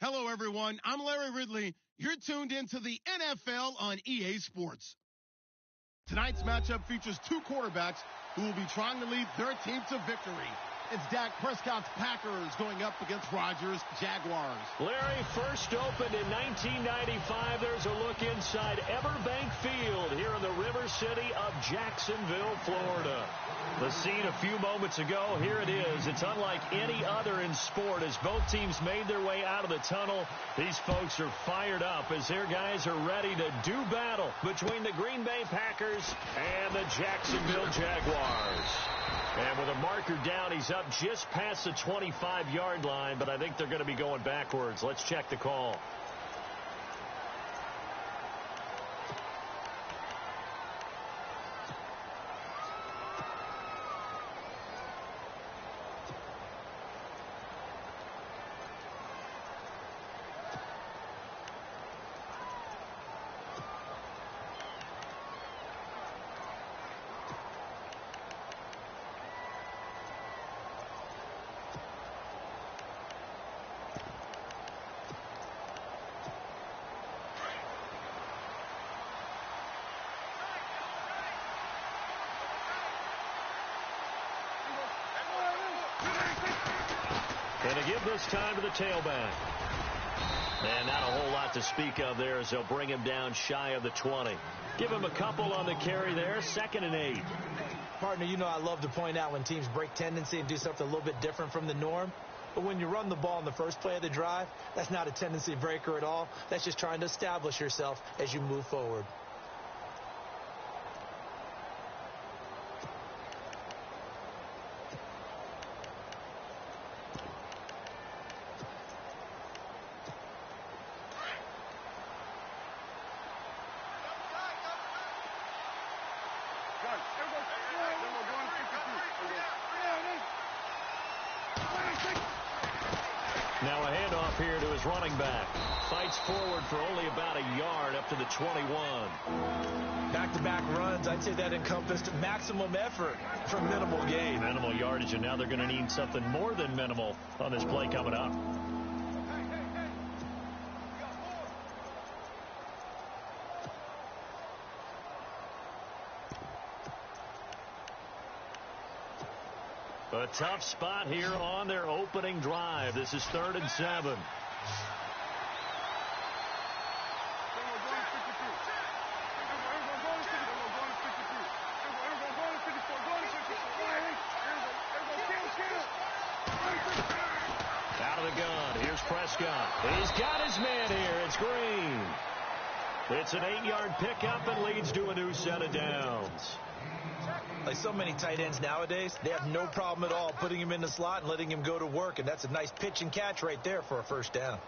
Hello, everyone. I'm Larry Ridley. You're tuned into the NFL on EA Sports. Tonight's matchup features two quarterbacks who will be trying to lead their team to victory. It's Dak Prescott's Packers going up against Rodgers' Jaguars. Larry, first opened in 1995. There's a look inside Everbank Field here in the River City of Jacksonville, Florida. The scene a few moments ago, here it is. It's unlike any other in sport as both teams made their way out of the tunnel. These folks are fired up as their guys are ready to do battle between the Green Bay Packers and the Jacksonville Jaguars. And with a marker down, he's up just past the 25-yard line, but I think they're going to be going backwards. Let's check the call. And to give this time to the tailback. And not a whole lot to speak of there as they'll bring him down shy of the 20. Give him a couple on the carry there, 2nd and 8. Partner, you know I love to point out when teams break tendency and do something a little bit different from the norm. But when you run the ball in the first play of the drive, that's not a tendency breaker at all. That's just trying to establish yourself as you move forward. Now a handoff here to his running back. Fights forward for only about a yard up to the 21. Back-to-back runs, I'd say that encompassed maximum effort for minimal gain. Minimal yardage, and now they're going to need something more than minimal on this play coming up. A tough spot here on their opening drive. This is 3rd and 7. Out of the gun. Here's Prescott. He's got his man here. It's Green. It's an 8-yard pickup and leads to a new set of downs. Like so many tight ends nowadays, they have no problem at all putting him in the slot and letting him go to work, and that's a nice pitch and catch right there for a first down.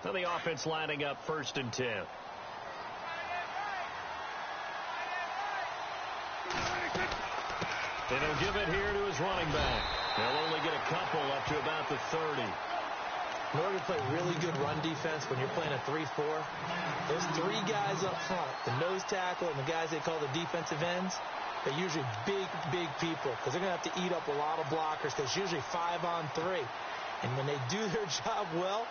So the offense lining up 1st and 10. And he'll give it here to his running back. They'll only get a couple up to about the 30. In order to play really good run defense when you're playing a 3-4, those 3 guys up front, the nose tackle and the guys they call the defensive ends, they're usually big people because they're going to have to eat up a lot of blockers because it's usually 5-on-3. And when they do their job well,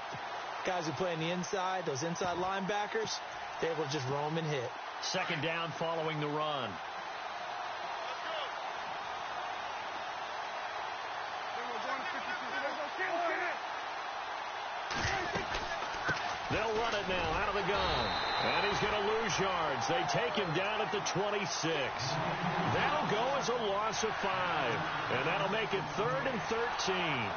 guys who play on the inside, those inside linebackers, they're able to just roam and hit. 2nd down following the run. They'll run it now out of the gun. And he's going to lose yards. They take him down at the 26. That'll go as a loss of 5. And that'll make it 3rd and 13.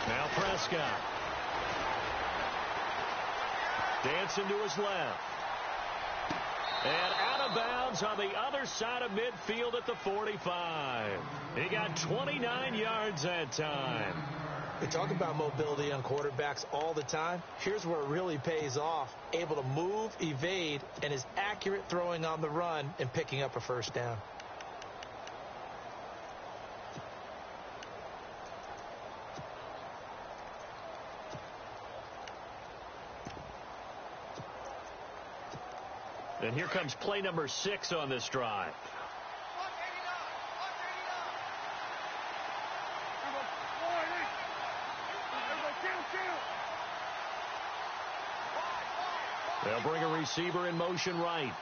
Now Prescott. Dancing to his left. And out of bounds on the other side of midfield at the 45. He got 29 yards that time. We talk about mobility on quarterbacks all the time. Here's where it really pays off. Able to move, evade, and is accurate throwing on the run and picking up a first down. And here comes play number 6 on this drive. They'll bring a receiver in motion right.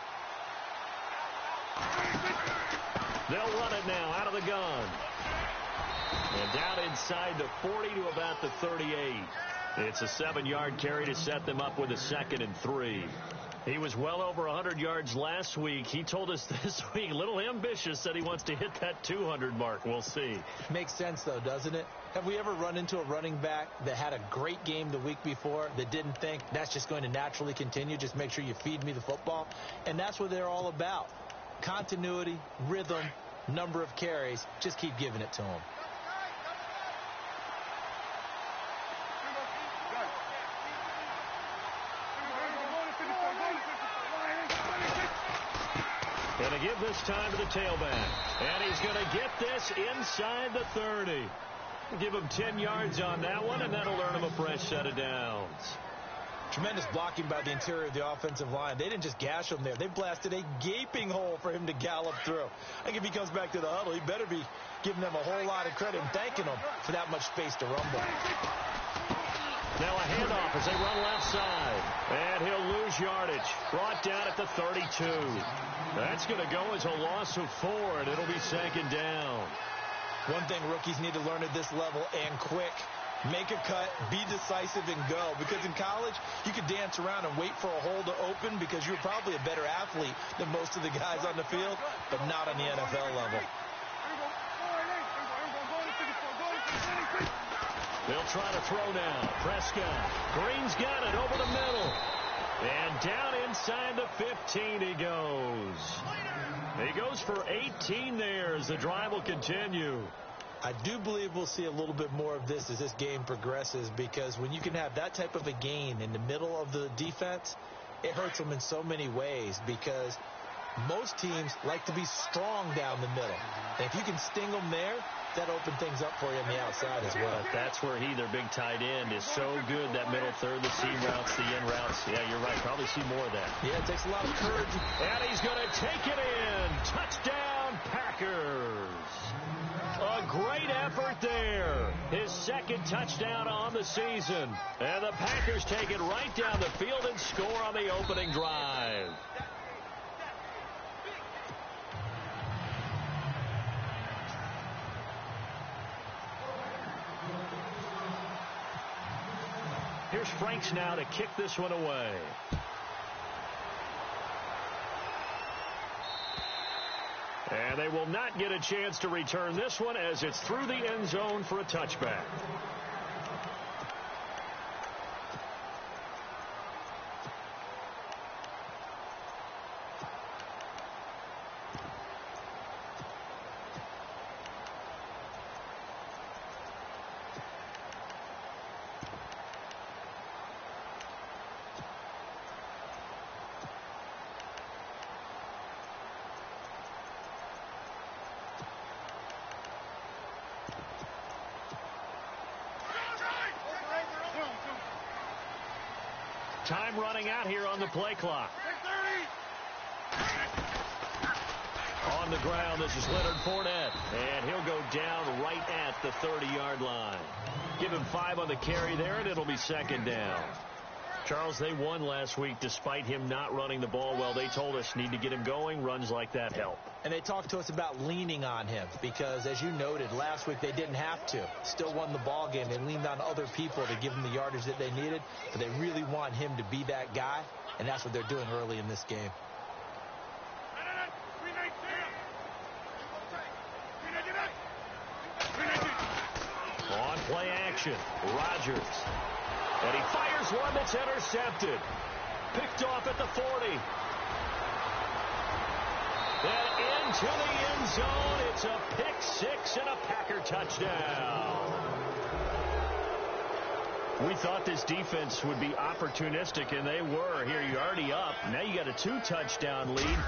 They'll run it now out of the gun. And down inside the 40 to about the 38. It's a 7-yard carry to set them up with a 2nd and 3. He was well over 100 yards last week. He told us this week, a little ambitious, said he wants to hit that 200 mark. We'll see. Makes sense, though, doesn't it? Have we ever run into a running back that had a great game the week before that didn't think that's just going to naturally continue? Just make sure you feed me the football. And that's what they're all about. Continuity, rhythm, number of carries. Just keep giving it to them. Going to give this time to the tailback. And he's going to get this inside the 30. Give him 10 yards on that one, and that'll earn him a fresh set of downs. Tremendous blocking by the interior of the offensive line. They didn't just gash him there. They blasted a gaping hole for him to gallop through. I think if he comes back to the huddle, he better be giving them a whole lot of credit and thanking them for that much space to rumble. Now a handoff as they run left side. And he'll lose yardage. Brought down at the 32. That's going to go as a loss of 4, and it'll be 2nd down. One thing rookies need to learn at this level, and quick. Make a cut, be decisive, and go. Because in college, you could dance around and wait for a hole to open because you're probably a better athlete than most of the guys on the field, but not on the NFL level. They'll try to throw now. Prescott. Green's got it over the middle. And down inside the 15 he goes. He goes for 18 there as the drive will continue. I do believe we'll see a little bit more of this as this game progresses, because when you can have that type of a gain in the middle of the defense, it hurts them in so many ways, because most teams like to be strong down the middle. And if you can sting them there, that opens things up for you on the outside as well. That's where their big tight end, is so good, that middle third, the seam routes, the in routes. Yeah, you're right. Probably see more of that. Yeah, it takes a lot of courage. And he's going to take it in. Touchdown, Packers. A great effort there. His 2nd touchdown on the season. And the Packers take it right down the field and score on the opening drive. Here's Franks now to kick this one away. And they will not get a chance to return this one as it's through the end zone for a touchback. Time running out here on the play clock. On the ground, this is Leonard Fournette, and he'll go down right at the 30-yard line. Give him 5 on the carry there, and it'll be 2nd down. Charles, they won last week despite him not running the ball well. They told us need to get him going. Runs like that help. And they talked to us about leaning on him because, as you noted, last week they didn't have to. Still won the ball game. They leaned on other people to give them the yardage that they needed, but they really want him to be that guy, and that's what they're doing early in this game. On play action, Rodgers. And he fires one that's intercepted. picked off at the 40. And into the end zone. It's a pick six and a Packer touchdown. We thought this defense would be opportunistic, and they were. Here, you're already up. Now you got a 2-touchdown lead.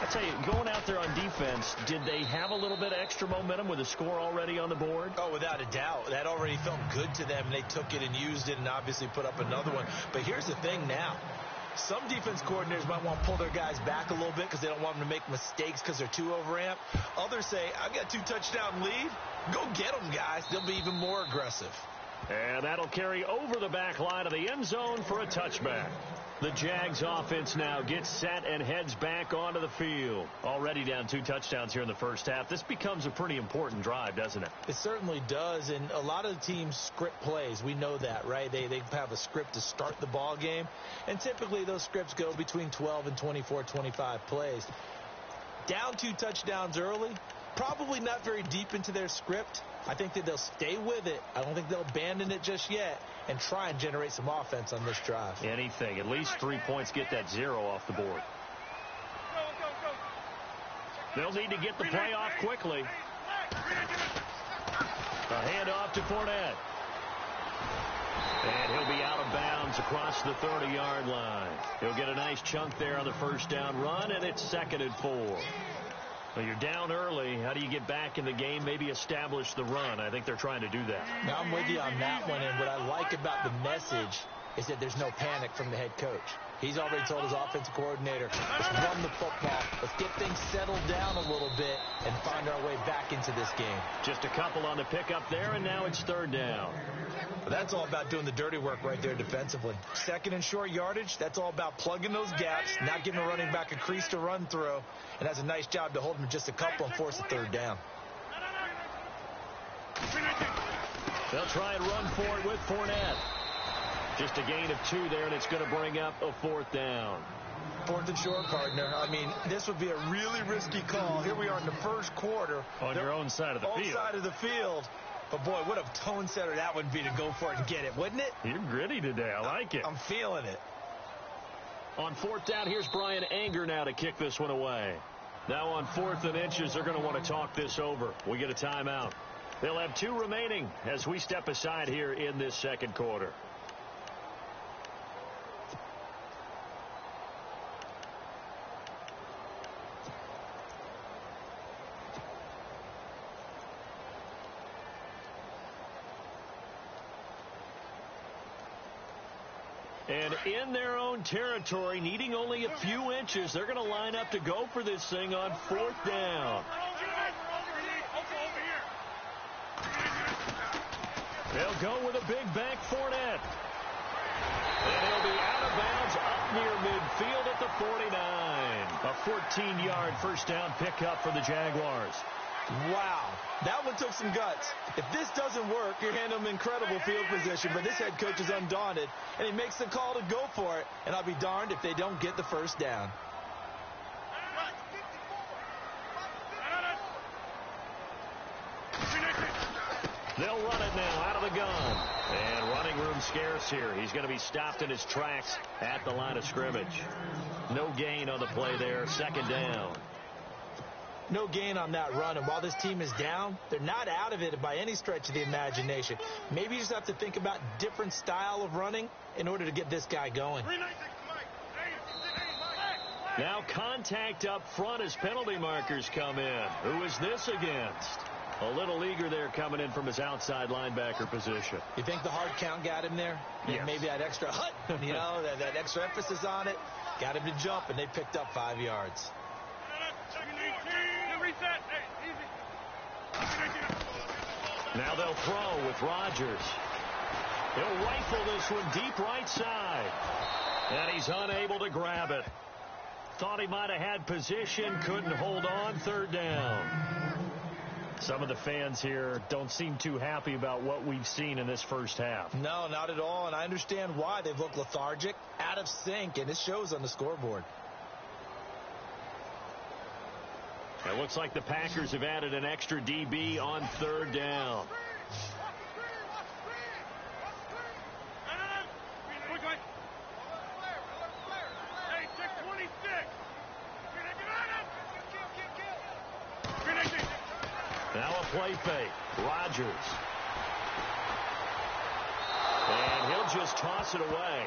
I tell you, going out there on defense, did they have a little bit of extra momentum with a score already on the board? Oh, without a doubt. That already felt good to them. They took it and used it and obviously put up another one. But here's the thing now. Some defense coordinators might want to pull their guys back a little bit because they don't want them to make mistakes because they're too overamped. Others say, I've got a 2-touchdown lead. Go get them, guys. They'll be even more aggressive. And that'll carry over the back line of the end zone for a touchback. The Jags offense now gets set and heads back onto the field. Already down 2 touchdowns here in the first half. This becomes a pretty important drive, doesn't it? It certainly does, and a lot of the teams script plays. We know that, right? They have a script to start the ball game, and typically those scripts go between 12 and 24, 25 plays. Down 2 touchdowns early, probably not very deep into their script. I think that they'll stay with it. I don't think they'll abandon it just yet and try and generate some offense on this drive. Anything. At least 3 points, get that 0 off the board. They'll need to get the play off quickly. A handoff to Fournette. And he'll be out of bounds across the 30-yard line. He'll get a nice chunk there on the first down run, and it's 2nd and 4. Well, you're down early. How do you get back in the game, maybe establish the run? I think they're trying to do that. Now, I'm with you on that one, and what I like about the message is that there's no panic from the head coach. He's already told his offensive coordinator, let's run the football. Let's get things settled down a little bit and find our way back into this game. Just a couple on the pickup there, and now it's 3rd down. But that's all about doing the dirty work right there defensively. 2nd and short yardage, that's all about plugging those gaps, not giving a running back a crease to run through, and that's a nice job to hold him just a couple and force a 3rd down. They'll try and run for it with Fournette. Just a gain of 2 there, and it's going to bring up a 4th down. 4th and short, partner. I mean, this would be a really risky call. Here we are in the first quarter. On your own side of the field. Own side of the field. But, boy, what a tone setter that would be to go for it and get it, wouldn't it? You're gritty today. I like it. I'm feeling it. On 4th down, here's Brian Anger now to kick this one away. Now on 4th and inches, they're going to want to talk this over. We get a timeout. They'll have 2 remaining as we step aside here in this second quarter. And in their own territory, needing only a few inches, they're going to line up to go for this thing on 4th down. They'll go with a big back Fournette. And he'll be out of bounds up near midfield at the 49. A 14-yard first down pickup for the Jaguars. Wow, that one took some guts. If this doesn't work, you're handing them incredible field position, but this head coach is undaunted, and he makes the call to go for it, and I'll be darned if they don't get the first down. They'll run it now out of the gun. And running room scarce here. He's going to be stopped in his tracks at the line of scrimmage. No gain on the play there. 2nd down. No gain on that run, and while this team is down, they're not out of it by any stretch of the imagination. Maybe you just have to think about different style of running in order to get this guy going. Now contact up front as penalty markers come in. Who is this against? A little eager there coming in from his outside linebacker position. You think the hard count got him there? Yes. Maybe that extra hut, you know, that extra emphasis on it, got him to jump, and they picked up 5 yards. Now they'll throw with Rodgers. He'll rifle this one deep right side. And he's unable to grab it. Thought he might have had position, couldn't hold on. 3rd down. Some of the fans here don't seem too happy about what we've seen in this first half. No, not at all, and I understand why. They've looked lethargic, out of sync, and it shows on the scoreboard. It looks like the Packers have added an extra DB on 3rd down. play fake. Rodgers. And he'll just toss it away.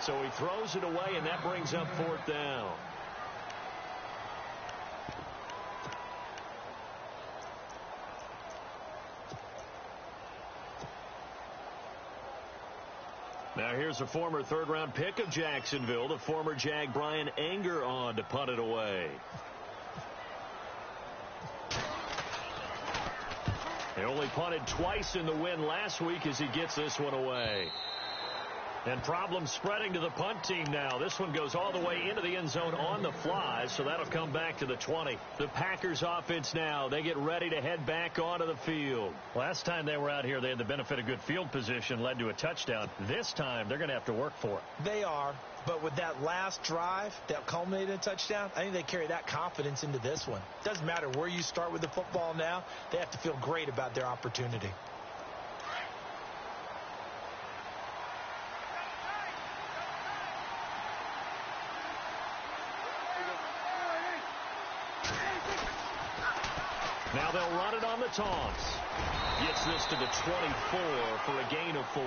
So he throws it away, and that brings up 4th down. Now here's a former third-round pick of Jacksonville, the former Jag Brian Anger, on to punt it away. He only punted twice in the win last week as he gets this one away. And problems spreading to the punt team now. This one goes all the way into the end zone on the fly, so that'll come back to the 20. The Packers offense now, they get ready to head back onto the field. Last time they were out here, they had the benefit of good field position, led to a touchdown. This time, they're going to have to work for it. They are, but with that last drive that culminated in a touchdown, I think they carry that confidence into this one. Doesn't matter where you start with the football now, they have to feel great about their opportunity. Now they'll run it on the toss. Gets this to the 24 for a gain of 4.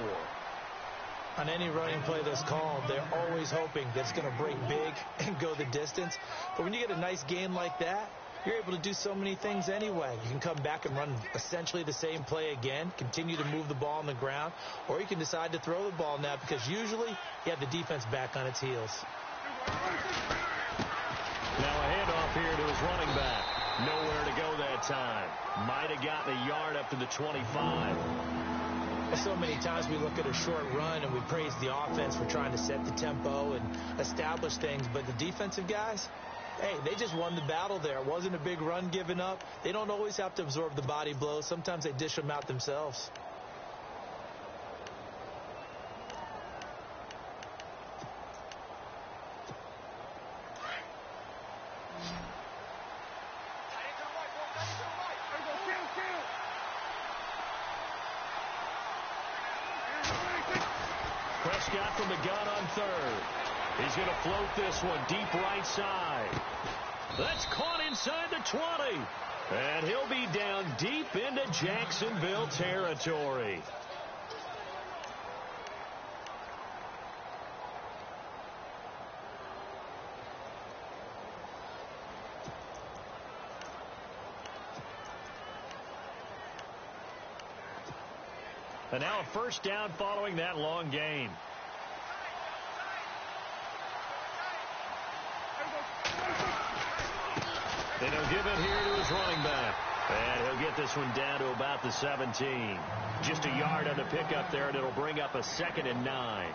On any running play that's called, they're always hoping that it's going to break big and go the distance. But when you get a nice gain like that, you're able to do so many things anyway. You can come back and run essentially the same play again, continue to move the ball on the ground, or you can decide to throw the ball now because usually you have the defense back on its heels. Now a handoff here to his running back. Nowhere to go that time. Might have gotten a yard up to the 25. So many times we look at a short run and we praise the offense for trying to set the tempo and establish things, but the defensive guys, hey, they just won the battle there. It wasn't a big run given up. They don't always have to absorb the body blows. Sometimes they dish them out themselves. Prescott from the gun on third. He's going to float this one deep right side. That's caught inside the 20. And he'll be down deep into Jacksonville territory. And now a first down following that long gain. And he'll give it here to his running back. And he'll get this one down to about the 17. Just a yard on the pickup there, and it'll bring up a 2nd and 9.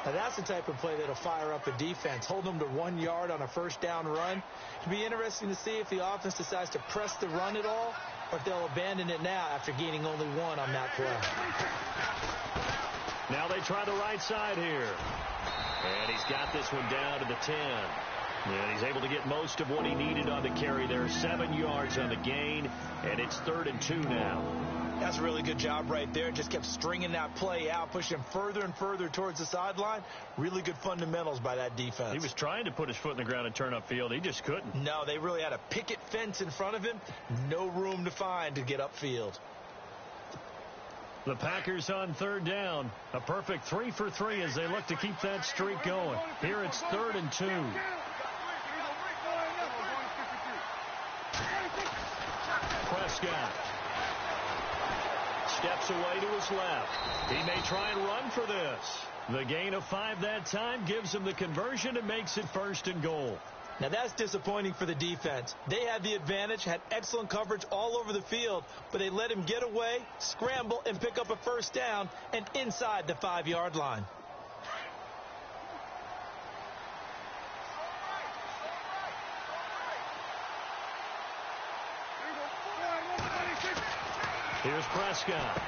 Now that's the type of play that'll fire up a defense. Hold them to 1 yard on a first down run. It'll be interesting to see if the offense decides to press the run at all, or if they'll abandon it now after gaining only 1 on that play. Now they try the right side here. And he's got this one down to the 10. And he's able to get most of what he needed on the carry there. 7 yards on the gain, and it's 3rd and 2 now. That's a really good job right there. Just kept stringing that play out, pushing him further and further towards the sideline. Really good fundamentals by that defense. He was trying to put his foot in the ground and turn upfield. He just couldn't. No, they really had a picket fence in front of him. No room to find to get upfield. The Packers on 3rd down. A perfect 3 for 3 as they look to keep that streak going. Here it's 3rd and 2. Prescott steps away to his left. He may try and run for this. The gain of 5 that time gives him the conversion and makes it 1st and goal. Now that's disappointing for the defense. They had the advantage, had excellent coverage all over the field, but they let him get away, scramble, and pick up a first down and inside the 5-yard line. Here's Prescott.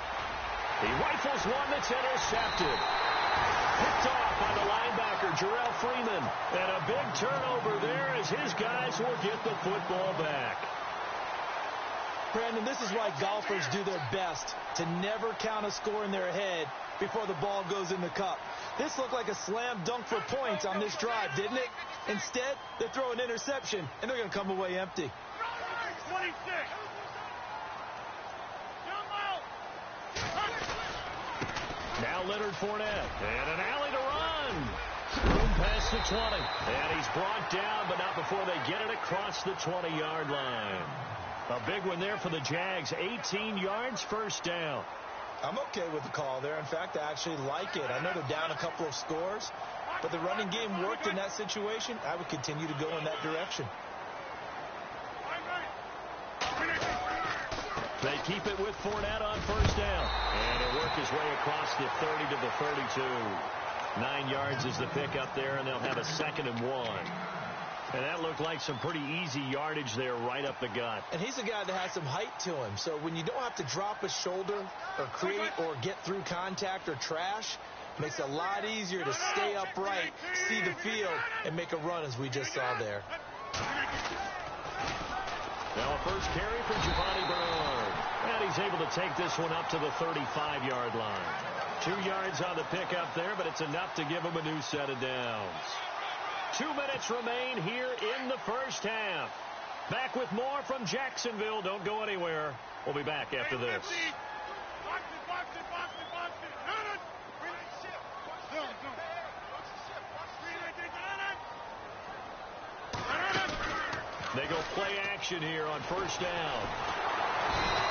He rifles one that's intercepted. Picked off by the linebacker, Jarrell Freeman. And a big turnover there as his guys will get the football back. Brandon, this is why golfers do their best to never count a score in their head before the ball goes in the cup. This looked like a slam dunk for points on this drive, didn't it? Instead, they throw an interception, and they're going to come away empty. 26. Now Leonard Fournette. And an alley to run. Room past the 20. And he's brought down, but not before they get it across the 20-yard line. A big one there for the Jags. 18 yards, first down. I'm okay with the call there. In fact, I actually like it. I know they're down a couple of scores, but the running game worked in that situation. I would continue to go in that direction. They keep it with Fournette on first down. And he'll work his way across the 30 to the 32. 9 yards is the pickup there, and they'll have a 2nd and 1. And that looked like some pretty easy yardage there right up the gut. And he's a guy that has some height to him. So when you don't have to drop a shoulder or create or get through contact or trash, it makes it a lot easier to stay upright, see the field, and make a run as we just saw there. Now a first carry for Giovanni Bernard. And he's able to take this one up to the 35-yard line. 2 yards on the pickup there, but it's enough to give him a new set of downs. 2 minutes remain here in the first half. Back with more from Jacksonville. Don't go anywhere. We'll be back after this. They go play action here on first down.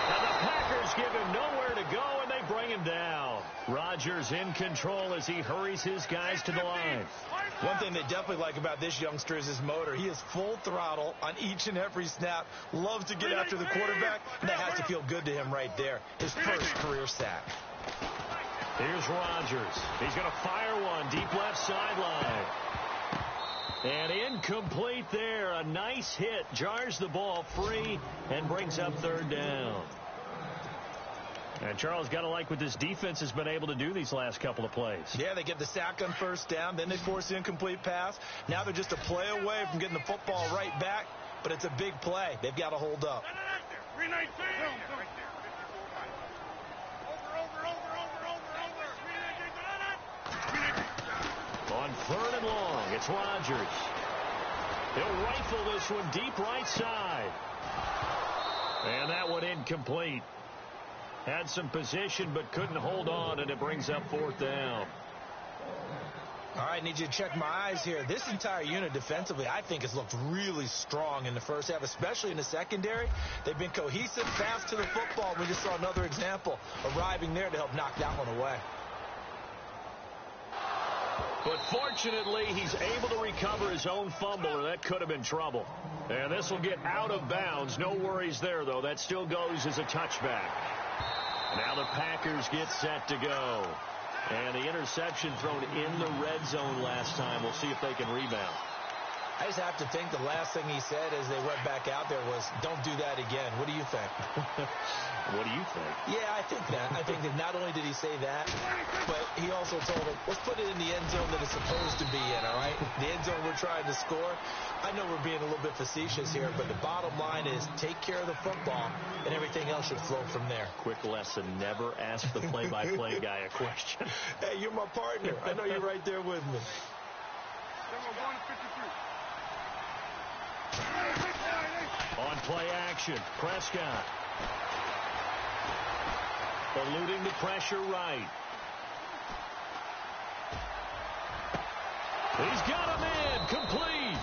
And the Packers give him nowhere to go, and they bring him down. Rodgers in control as he hurries his guys to the line. One thing they definitely like about this youngster is his motor. He is full throttle on each and every snap. Loves to get after the quarterback, and that has to feel good to him right there. His first career sack. Here's Rodgers. He's going to fire one deep left sideline. And incomplete there. A nice hit. Jars the ball free and brings up third down. And Charles, got to like what this defense has been able to do these last couple of plays. Yeah, they get the sack on first down. Then they force the incomplete pass. Now they're just a play away from getting the football right back. But it's a big play. They've got to hold up. On third and long, it's Rodgers. He'll rifle this one deep right side. And that one incomplete. Had some position but couldn't hold on, and it brings up fourth down. All right, need you to check my eyes here. This entire unit defensively, I think, has looked really strong in the first half, especially in the secondary. They've been cohesive, fast to the football. We just saw another example arriving there to help knock that one away. But fortunately, he's able to recover his own fumble, or that could have been trouble. And this will get out of bounds. No worries there, though. That still goes as a touchback. Now the Packers get set to go. And the interception thrown in the red zone last time. We'll see if they can rebound. I just have to think the last thing he said as they went back out there was, don't do that again. What do you think? What do you think? Yeah, I think that. I think that not only did he say that, but he also told them, let's put it in the end zone that it's supposed to be in, all right? The end zone we're trying to score. I know we're being a little bit facetious here, but the bottom line is take care of the football, and everything else should flow from there. Quick lesson, never ask the play-by-play guy a question. Hey, you're my partner. I know you're right there with me. On play action, Prescott. Eluding the pressure right. He's got him in, complete.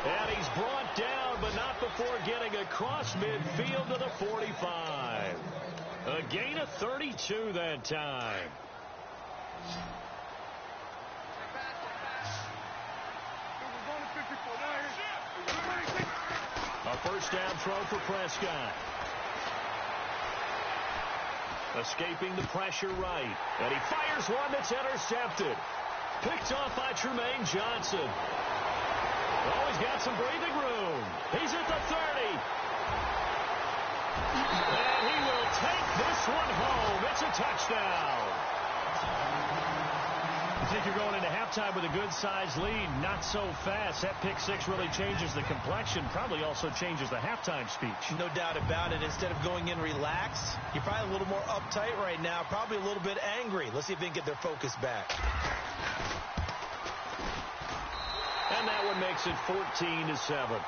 And he's brought down, but not before getting across midfield to the 45. A gain of 32 that time. A first down throw for Prescott. Escaping the pressure right. And he fires one that's intercepted. Picked off by Tremaine Johnson. Oh, he's got some breathing room. He's at the 30. And he will take this one home. It's a touchdown. I think you're going into halftime with a good-sized lead. Not so fast. That pick six really changes the complexion. Probably also changes the halftime speech. No doubt about it. Instead of going in relaxed, you're probably a little more uptight right now. Probably a little bit angry. Let's see if they can get their focus back. And that one makes it 14-7.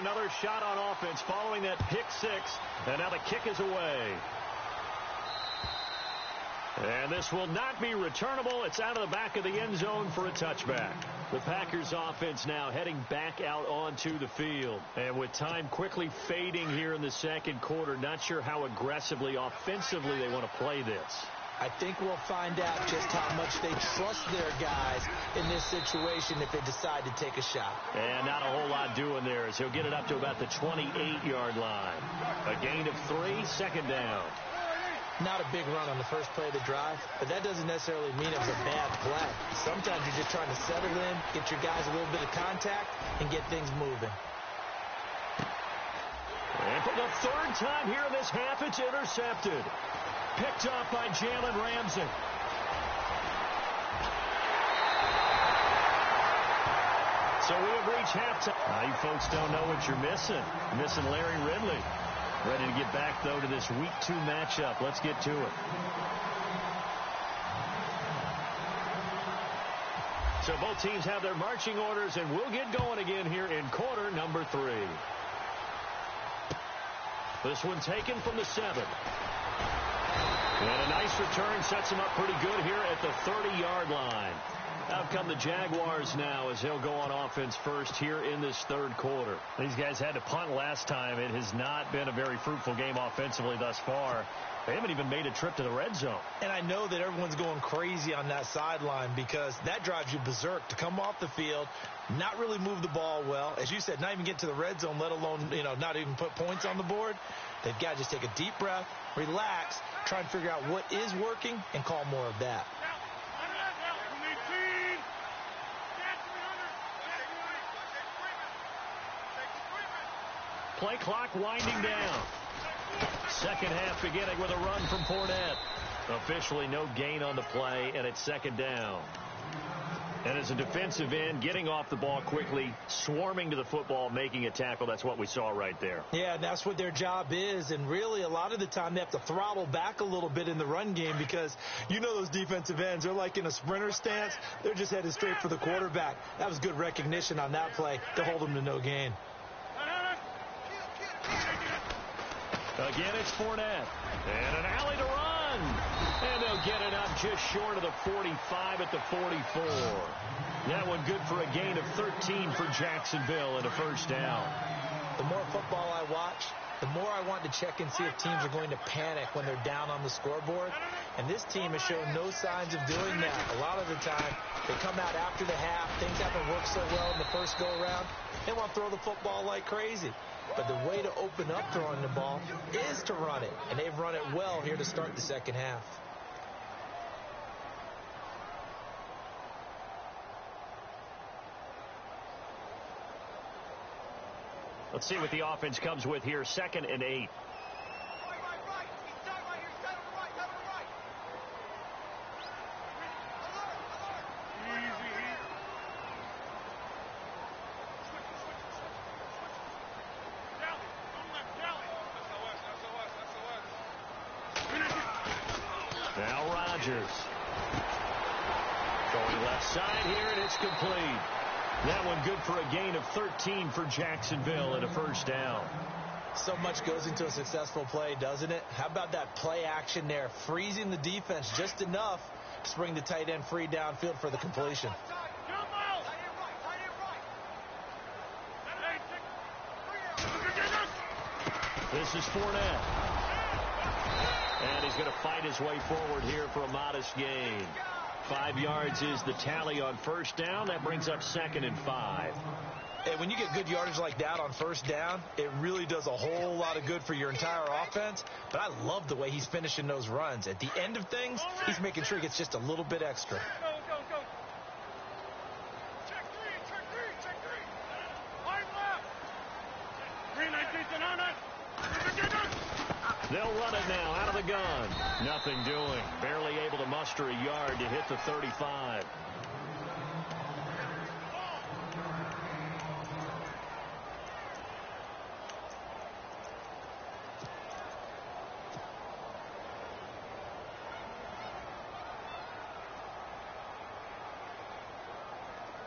another shot on offense following that pick six. And now the kick is away. And this will not be returnable. It's out of the back of the end zone for a touchback. The Packers offense now heading back out onto the field. And with time quickly fading here in the second quarter, not sure how aggressively, offensively they want to play this. I think we'll find out just how much they trust their guys in this situation if they decide to take a shot. And not a whole lot doing there as he'll get it up to about the 28-yard line. A gain of 3, second down. Not a big run on the first play of the drive, but that doesn't necessarily mean it was a bad play. Sometimes you're just trying to settle in, get your guys a little bit of contact, and get things moving. And for the third time here in this half, it's intercepted. Picked up by Jalen Ramsey. So we have reached halftime. Now you folks don't know what you're missing. You're missing Larry Ridley. Ready to get back, though, to this Week 2 matchup. Let's get to it. So both teams have their marching orders, and we'll get going again here in quarter number 3. This one taken from the 7. And a nice return sets him up pretty good here at the 30-yard line. Out come the Jaguars now as they'll go on offense first here in this third quarter. These guys had to punt last time. It has not been a very fruitful game offensively thus far. They haven't even made a trip to the red zone. And I know that everyone's going crazy on that sideline because that drives you berserk to come off the field, not really move the ball well. As you said, not even get to the red zone, let alone, not even put points on the board. They've got to just take a deep breath, relax, try and figure out what is working, and call more of that. Play clock winding down. Second half beginning with a run from Fournette. Officially no gain on the play, and it's second down. And as a defensive end, getting off the ball quickly, swarming to the football, making a tackle, that's what we saw right there. Yeah, and that's what their job is. And really, a lot of the time, they have to throttle back a little bit in the run game because those defensive ends, they're like in a sprinter stance. They're just headed straight for the quarterback. That was good recognition on that play to hold them to no gain. Again, it's Fournette. And an alley to run. And they'll get it up just short of the 45 at the 44. That one good for a gain of 13 for Jacksonville and a first down. The more football I watch, the more I want to check and see if teams are going to panic when they're down on the scoreboard. And this team has shown no signs of doing that. A lot of the time, they come out after the half. Things haven't worked so well in the first go-around. They want to throw the football like crazy. But the way to open up throwing the ball is to run it. And they've run it well here to start the second half. Let's see what the offense comes with here. 2nd and 8. Now Rodgers. Going left side here, and it's complete. That one good for a gain of 13 for Jacksonville and a first down. So much goes into a successful play, doesn't it? How about that play action there, freezing the defense just enough to bring the tight end free downfield for the completion. This is Fournette. And he's going to fight his way forward here for a modest gain. 5 yards is the tally on first down. That brings up 2nd and 5. And when you get good yardage like that on first down, it really does a whole lot of good for your entire offense. But I love the way he's finishing those runs. At the end of things, he's making sure he gets just a little bit extra. Check three. Line left. 3-19 They'll run it now out of the gun. Nothing doing. Barely able to muster a yard to hit the 35.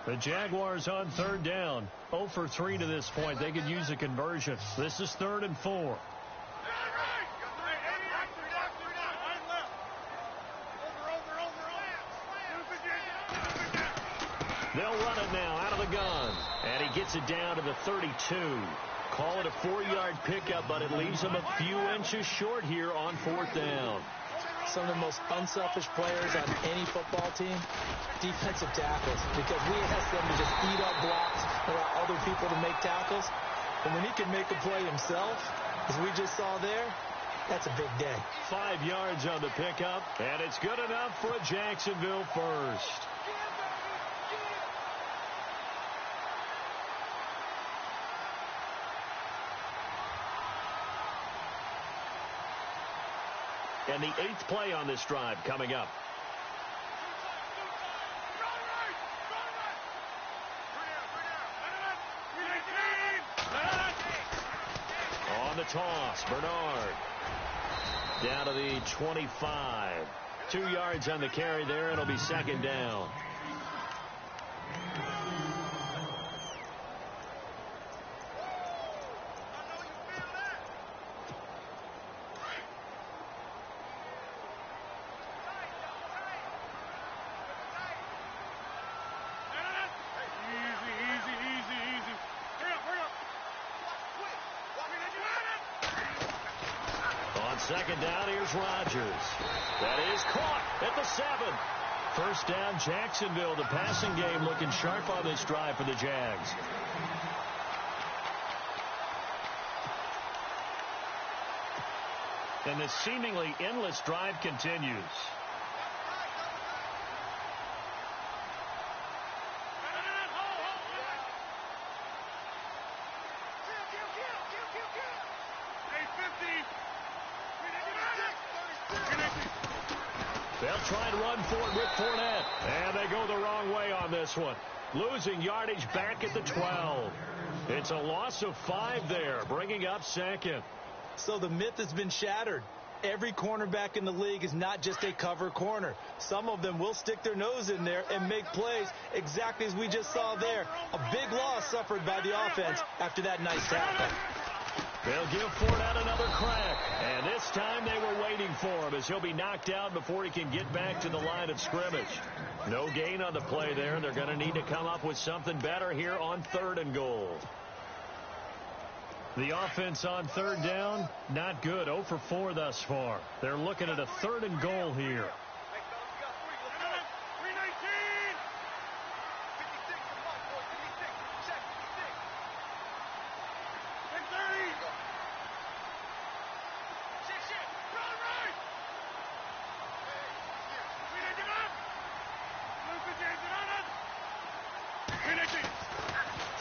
The Jaguars on third down. 0 for 3 to this point. They could use a conversion. This is 3rd and 4. They'll run it now out of the gun. And he gets it down to the 32. Call it a 4-yard pickup, but it leaves him a few inches short here on 4th down. Some of the most unselfish players on any football team, defensive tackles, because we ask them to just eat up blocks, allow other people to make tackles. And when he can make a play himself, as we just saw there, that's a big day. 5 yards on the pickup, and it's good enough for a Jacksonville first. And the 8th play on this drive coming up. On the toss, Bernard. Down to the 25. 2 yards on the carry there. It'll be 2nd down. Second down, here's Rodgers. That is caught at the 7. First down, Jacksonville. The passing game looking sharp on this drive for the Jags. And this seemingly endless drive continues. They'll try and run for it with Fournette. And they go the wrong way on this one. Losing yardage back at the 12. It's a loss of 5 there, bringing up 2nd. So the myth has been shattered. Every cornerback in the league is not just a cover corner. Some of them will stick their nose in there and make plays exactly as we just saw there. A big loss suffered by the offense after that nice tackle. They'll give Fournette another crack. And this time they were waiting for him as he'll be knocked down before he can get back to the line of scrimmage. No gain on the play there. They're going to need to come up with something better here on 3rd and goal. The offense on 3rd down, not good. 0 for 4 thus far. They're looking at a 3rd and goal here.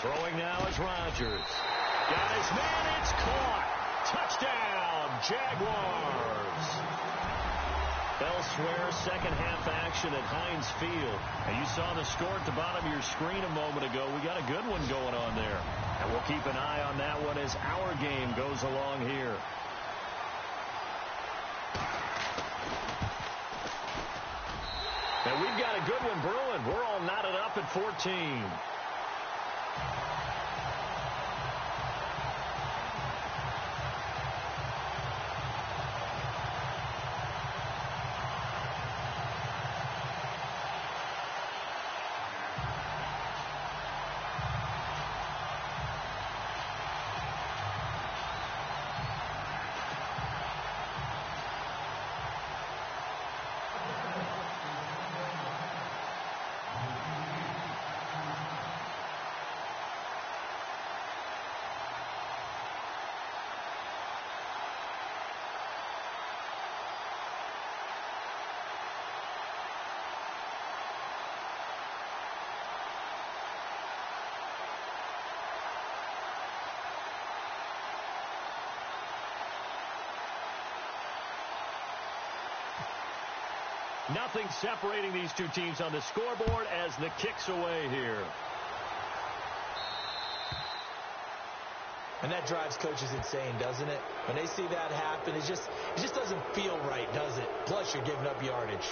Throwing now is Rodgers. Got his man, it's caught. Touchdown, Jaguars. Elsewhere, second half action at Heinz Field. And you saw the score at the bottom of your screen a moment ago. We got a good one going on there. And we'll keep an eye on that one as our game goes along here. And we've got a good one brewing. We're all knotted up at 14. Nothing separating these two teams on the scoreboard as the kick's away here. And that drives coaches insane, doesn't it? When they see that happen, it just doesn't feel right, does it? Plus, you're giving up yardage.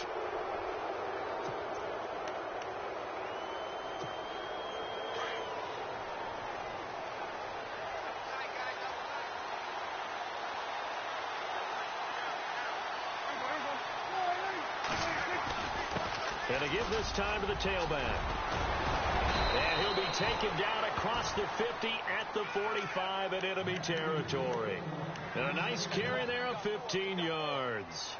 And they give this time to the tailback. And he'll be taken down across the 50 at the 45 in enemy territory. And a nice carry there of 15 yards.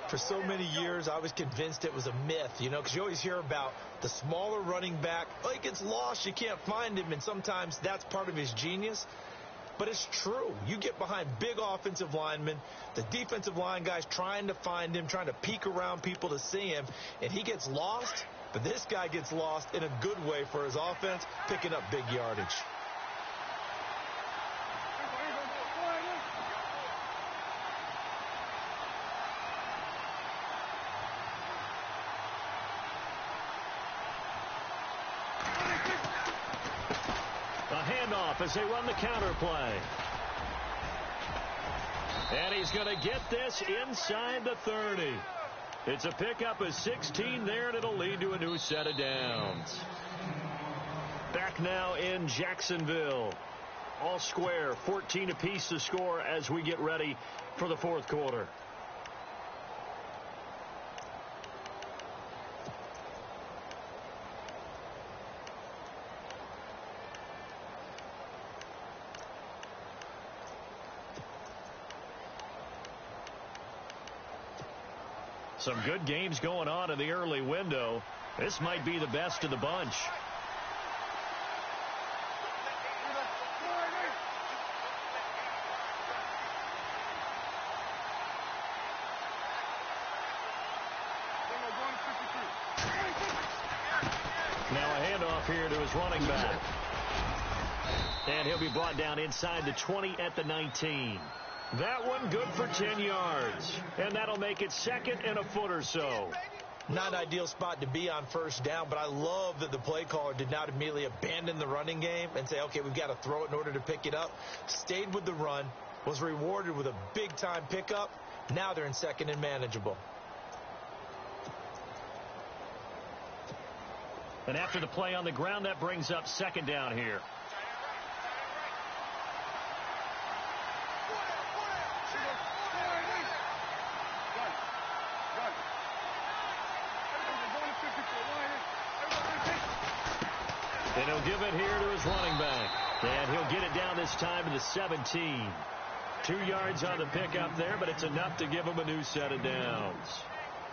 For so many years, I was convinced it was a myth, because you always hear about the smaller running back. Oh, he gets lost, you can't find him, and sometimes that's part of his genius. But it's true. You get behind big offensive linemen, the defensive line guys trying to find him, trying to peek around people to see him, and he gets lost. But this guy gets lost in a good way for his offense, picking up big yardage. Handoff as they run the counter play. And he's going to get this inside the 30. It's a pickup of 16 there, and it'll lead to a new set of downs. Back now in Jacksonville. All square, 14 apiece to score as we get ready for the fourth quarter. Some good games going on in the early window. This might be the best of the bunch. Now a handoff here to his running back. And he'll be brought down inside the 20 at the 19. That one good for 10 yards. And that'll make it second and a foot or so. Not an ideal spot to be on first down, but I love that the play caller did not immediately abandon the running game and say, okay, we've got to throw it in order to pick it up. Stayed with the run, was rewarded with a big-time pickup. Now they're in second and manageable. And after the play on the ground, that brings up second down here. And he'll give it here to his running back. And he'll get it down this time to the 17. 2 yards on the pickup there, but it's enough to give him a new set of downs.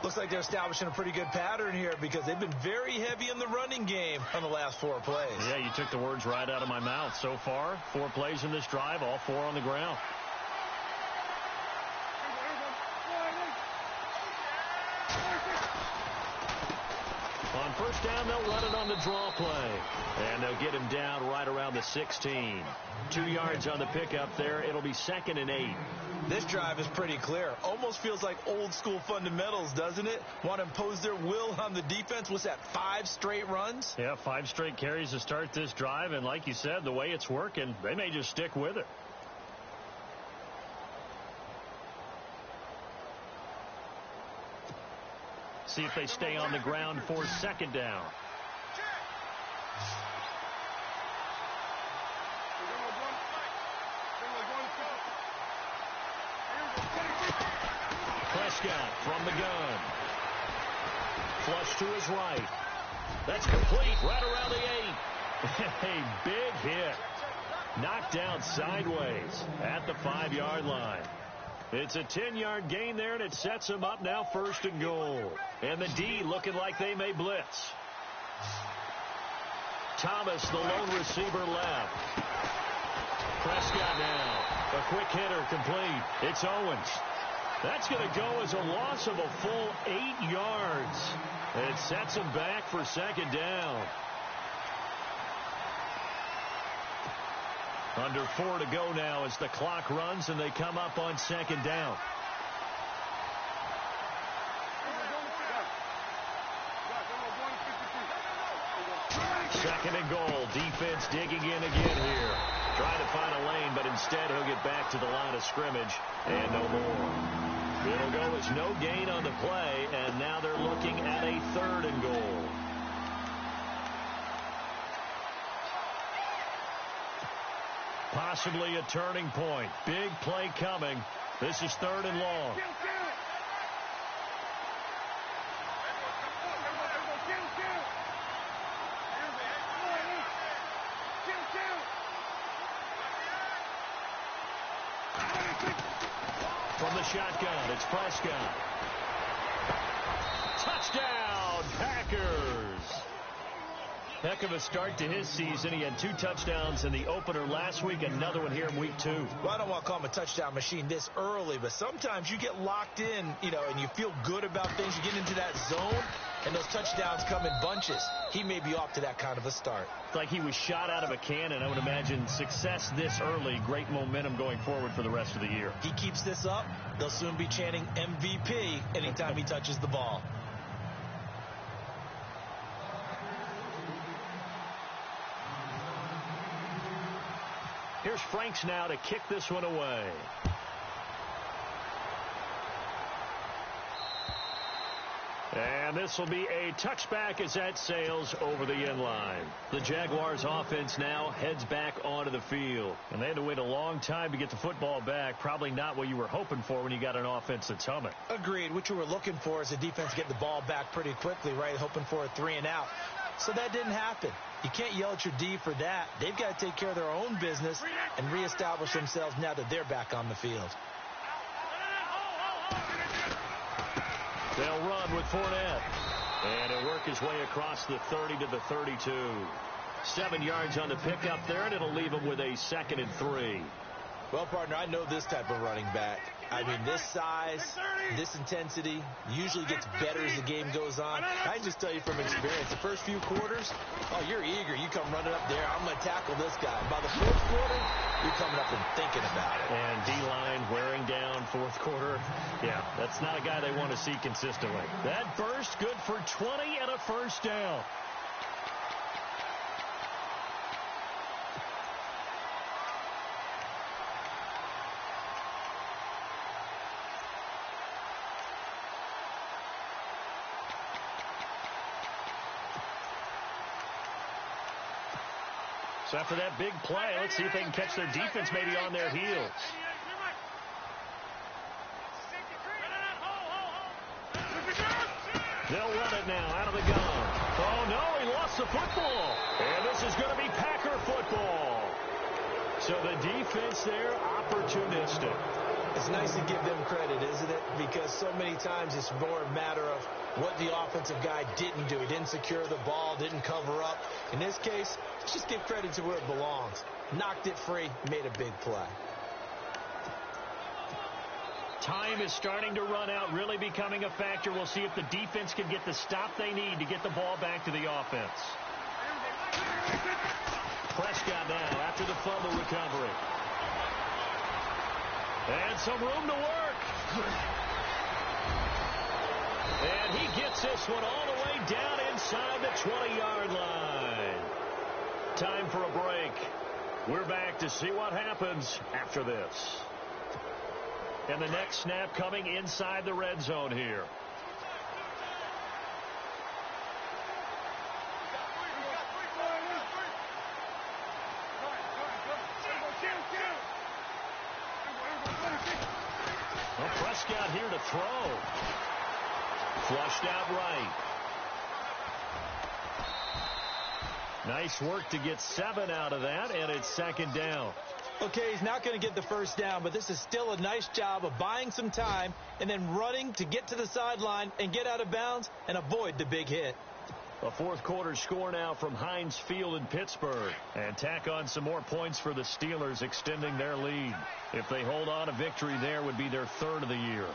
Looks like they're establishing a pretty good pattern here because they've been very heavy in the running game on the last 4 plays. Yeah, you took the words right out of my mouth. So far, 4 plays in this drive, all 4 on the ground. On first down, they'll run it on the draw play. And they'll get him down right around the 16. 2 yards on the pickup there. It'll be second and 8. This drive is pretty clear. Almost feels like old school fundamentals, doesn't it? Want to impose their will on the defense. What's that, 5 straight runs? Yeah, 5 straight carries to start this drive. And like you said, the way it's working, they may just stick with it. See if they stay on the ground for second down. Prescott from the gun. Flush to his right. That's complete right around the 8. A big hit. Knocked down sideways at the 5-yard line. It's a 10-yard gain there, and it sets them up now first and goal. And the D looking like they may blitz. Thomas, the lone receiver, left. Prescott now. A quick hitter complete. It's Owens. That's going to go as a loss of a full 8 yards. It sets them back for second down. Under 4 to go now as the clock runs and they come up on second down. Second and goal. Defense digging in again here. Trying to find a lane, but instead he'll get back to the line of scrimmage and no more. It'll go as no gain on the play, and now they're looking at a third and goal. Possibly a turning point. Big play coming. This is third and long. From the shotgun, it's Prescott. Touchdown, Packers! Heck of a start to his season. He had 2 touchdowns in the opener last week, another one here in week 2. Well, I don't want to call him a touchdown machine this early, but sometimes you get locked in, and you feel good about things. You get into that zone, and those touchdowns come in bunches. He may be off to that kind of a start. It's like he was shot out of a cannon. I would imagine success this early, great momentum going forward for the rest of the year. He keeps this up, they'll soon be chanting MVP anytime he touches the ball. Here's Franks now to kick this one away. And this will be a touchback as that sails over the end line. The Jaguars offense now heads back onto the field. And they had to wait a long time to get the football back. Probably not what you were hoping for when you got an offense that's humming. Agreed. What you were looking for is the defense get the ball back pretty quickly, right? Hoping for a 3-and-out. So that didn't happen. You can't yell at your D for that. They've got to take care of their own business and reestablish themselves now that they're back on the field. They'll run with Fournette. And he'll work his way across the 30 to the 32. 7 yards on the pickup there, and it'll leave him with a 2nd and 3. Well, partner, I know this type of running back. I mean, this size, this intensity usually gets better as the game goes on. I can just tell you from experience, the first few quarters, you're eager. You come running up there, I'm going to tackle this guy. By the 4th quarter, you're coming up and thinking about it. And D-line wearing down 4th quarter. Yeah, that's not a guy they want to see consistently. That burst good for 20 and a first down. So after that big play, let's see if they can catch their defense maybe on their heels. They'll run it now out of the gun. Oh, no, he lost the football. And this is going to be Packer football. So the defense there, opportunistic. It's nice to give them credit, isn't it? Because so many times it's more a matter of what the offensive guy didn't do. He didn't secure the ball, didn't cover up. In this case, let's just give credit to where it belongs. Knocked it free, made a big play. Time is starting to run out, really becoming a factor. We'll see if the defense can get the stop they need to get the ball back to the offense. Prescott now after the fumble recovery. And some room to work. And he gets this one all the way down inside the 20-yard line. Time for a break. We're back to see what happens after this. And the next snap coming inside the red zone here. Well, Prescott here to throw. Flushed out right. Nice work to get 7 out of that, and it's 2nd down. Okay, he's not going to get the first down, but this is still a nice job of buying some time and then running to get to the sideline and get out of bounds and avoid the big hit. A 4th quarter score now from Heinz Field in Pittsburgh. And tack on some more points for the Steelers, extending their lead. If they hold on, a victory there would be their 3rd of the year.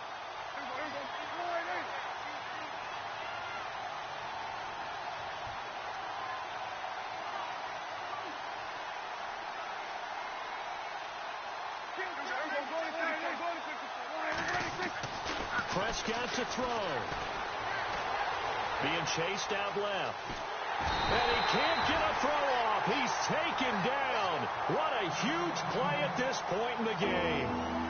Prescott to throw. Being chased out left. And he can't get a throw off. He's taken down. What a huge play at this point in the game.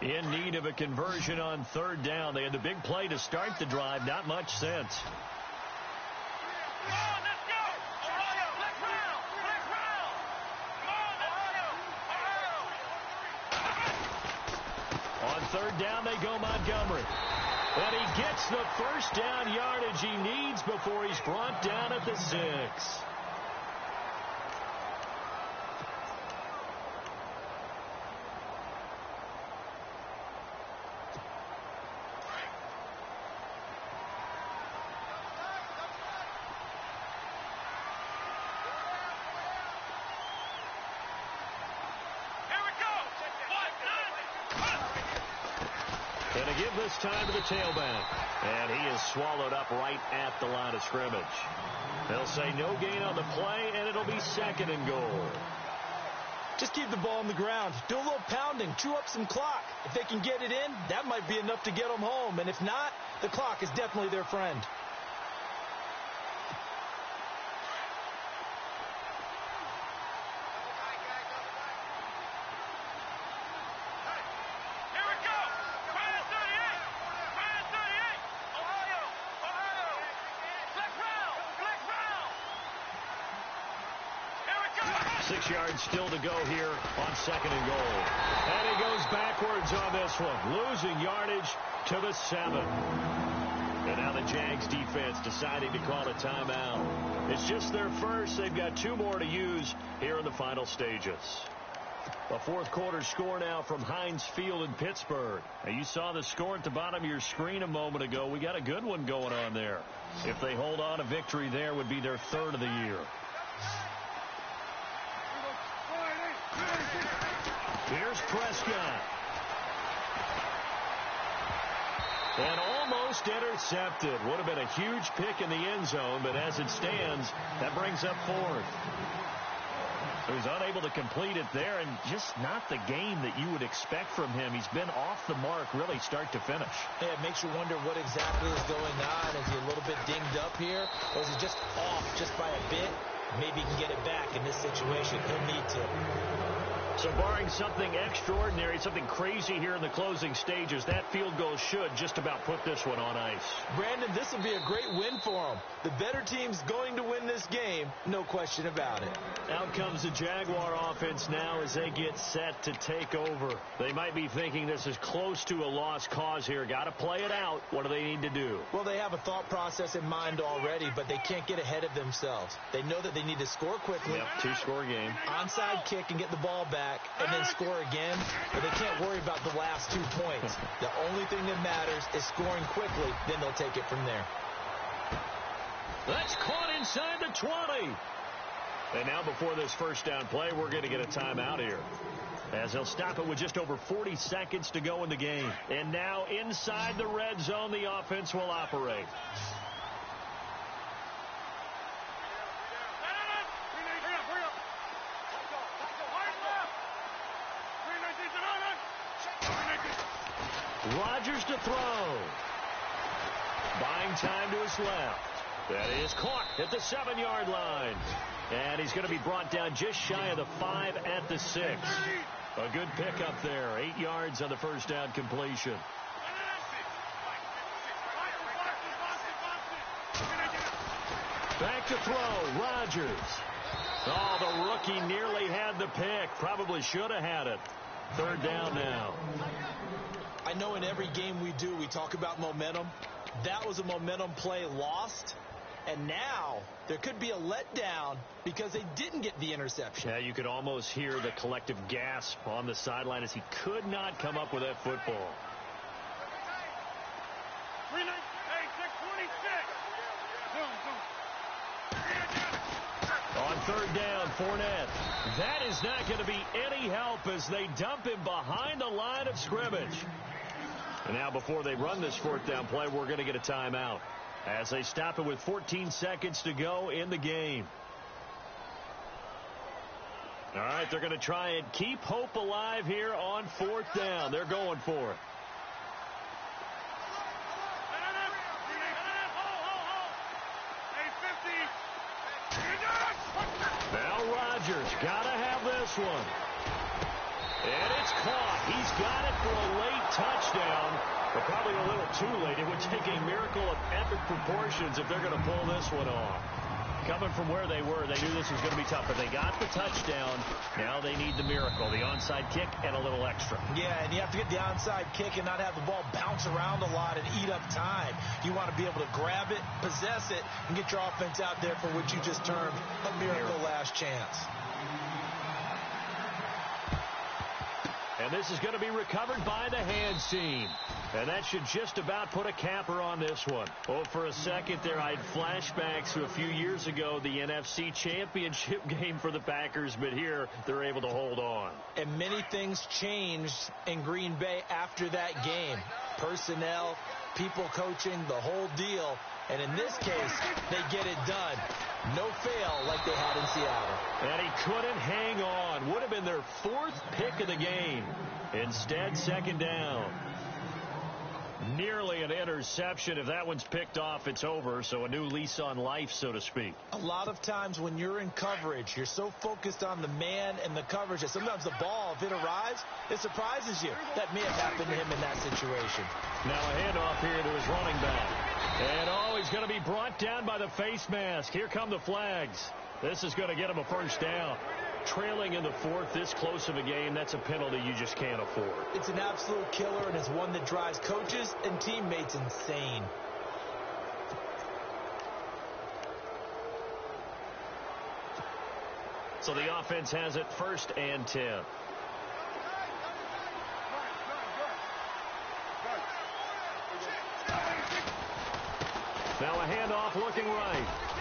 In need of a conversion on third down. They had the big play to start the drive. Not much sense. Come on, let's go! Ohio, let's round! Let's round! Come on, Ohio! On third down, they go Montgomery. And he gets the first down yardage he needs before he's brought down at the 6. And to give this time to the tailback. And he is swallowed up right at the line of scrimmage. They'll say no gain on the play, and it'll be 2nd and goal. Just keep the ball on the ground. Do a little pounding. Chew up some clock. If they can get it in, that might be enough to get them home. And if not, the clock is definitely their friend. Still to go here on 2nd and goal. And he goes backwards on this one, losing yardage to the 7. And now the Jags defense deciding to call a timeout. It's just their first. They've got 2 more to use here in the final stages. A fourth quarter score now from Heinz Field in Pittsburgh. Now you saw the score at the bottom of your screen a moment ago. We got a good one going on there. If they hold on, a victory there would be their 3rd of the year. Here's Prescott. And almost intercepted. Would have been a huge pick in the end zone, but as it stands, that brings up 4th. So he's unable to complete it there, and just not the game that you would expect from him. He's been off the mark really start to finish. Yeah, it makes you wonder what exactly is going on. Is he a little bit dinged up here, or is he just off just by a bit? Maybe he can get it back in this situation. He'll need to. So barring something extraordinary, something crazy here in the closing stages, that field goal should just about put this one on ice. Brandon, this will be a great win for him. The better team's going to win this game, no question about it. Out comes the Jaguar offense now as they get set to take over. They might be thinking this is close to a lost cause here. Got to play it out. What do they need to do? Well, they have a thought process in mind already, but they can't get ahead of themselves. They know that they need to score quickly. Yep, 2-score game. Onside kick and get the ball back, and then score again. But they can't worry about the last 2 points. The only thing that matters is scoring quickly. Then they'll take it from there. That's caught inside the 20. And now before this first down play, we're going to get a timeout here, as they'll stop it with just over 40 seconds to go in the game. And now inside the red zone, the offense will operate. Rodgers to throw. Buying time to his left. That is caught at the 7-yard line. And he's going to be brought down just shy of the 5 at the 6. A good pickup there. 8 yards on the first down completion. Back to throw. Rodgers. Oh, the rookie nearly had the pick. Probably should have had it. 3rd down now. I know in every game we do, we talk about momentum. That was a momentum play lost. And now there could be a letdown because they didn't get the interception. Yeah, you could almost hear the collective gasp on the sideline as he could not come up with that football. On 3rd down, Fournette. That is not going to be any help as they dump him behind the line of scrimmage. And now before they run this 4th down play, we're going to get a timeout, as they stop it with 14 seconds to go in the game. All right, they're going to try and keep hope alive here on 4th down. They're going for it. Now Rodgers got to have this one. And it's caught. He's got it for a late touchdown, but probably a little too late. It would take a miracle of epic proportions if they're going to pull this one off. Coming from where they were, they knew this was going to be tough, but they got the touchdown. Now they need the miracle, the onside kick and a little extra. Yeah, and you have to get the onside kick and not have the ball bounce around a lot and eat up time. You want to be able to grab it, possess it, and get your offense out there for what you just termed a miracle last chance. And this is going to be recovered by the hands team. And that should just about put a capper on this one. Oh, for a second there, I had flashbacks to a few years ago, the NFC Championship game for the Packers, but here they're able to hold on. And many things changed in Green Bay after that game. Personnel, people coaching, the whole deal. And in this case, they get it done. No fail like they had in Seattle. And he couldn't hang on. Would have been their fourth pick of the game. Instead, second down. Nearly an interception. If that one's picked off, it's over. So a new lease on life, so to speak. A lot of times when you're in coverage, you're so focused on the man and the coverage that sometimes the ball, if it arrives, it surprises you. That may have happened to him in that situation. Now a handoff here to his running back. And oh, he's going to be brought down by the face mask. Here come the flags. This is going to get him a first down. Trailing in the fourth, this close of a game, that's a penalty you just can't afford. It's an absolute killer, and it's one that drives coaches and teammates insane. So the offense has it 1st and 10. Now a handoff looking right.